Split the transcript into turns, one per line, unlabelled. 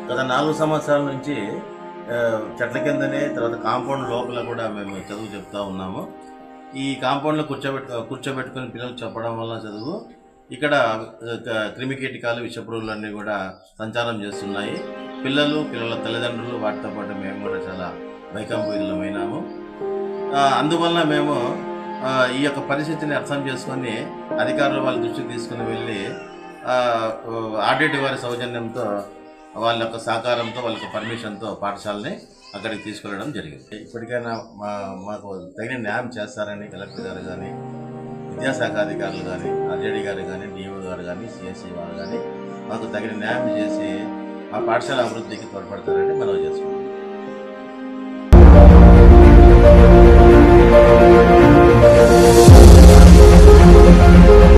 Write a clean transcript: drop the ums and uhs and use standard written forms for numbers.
గత 4 సంవత్సరాల నుంచి చెట్ల కిందనే తర్వాత కాంపౌండ్ లోపల కూడా మేము చదువు చెప్తా ఉన్నాము. ఈ కాంపౌండ్‌లో కూర్చోబెట్టుకొని పిల్లలకు చెప్పడం వల్ల చదువు ఇక్కడ క్రిమికీటకాలు, విషపురుగులన్నీ కూడా సంచారం చేస్తున్నాయి. పిల్లల తల్లిదండ్రులు వాటితో పాటు మేము కూడా చాలా భయకంపితులమైనాము. అందువలన మేము ఈ యొక్క పరిస్థితిని అర్థం చేసుకొని అధికారులు వాళ్ళ దృష్టికి తీసుకుని వెళ్ళి ఆర్‌డీటీ వారి సౌజన్యంతో వాళ్ళ యొక్క సహకారంతో వాళ్ళ యొక్క పర్మిషన్తో పాఠశాలని అక్కడికి తీసుకెళ్ళడం జరిగింది. ఇప్పటికైనా మాకు తగిన న్యాయం చేస్తారని కలెక్టర్ గారు కానీ, విద్యాశాఖ అధికారులు కానీ, ఆర్జేడీ గారు కానీ, డిఓ గారు కానీ, సిఎస్ఈ వారు కానీ మాకు తగిన న్యాయం చేసి మా పాఠశాల అభివృద్ధికి తోడ్పడతారని మనవి చేసుకుంటున్నాం.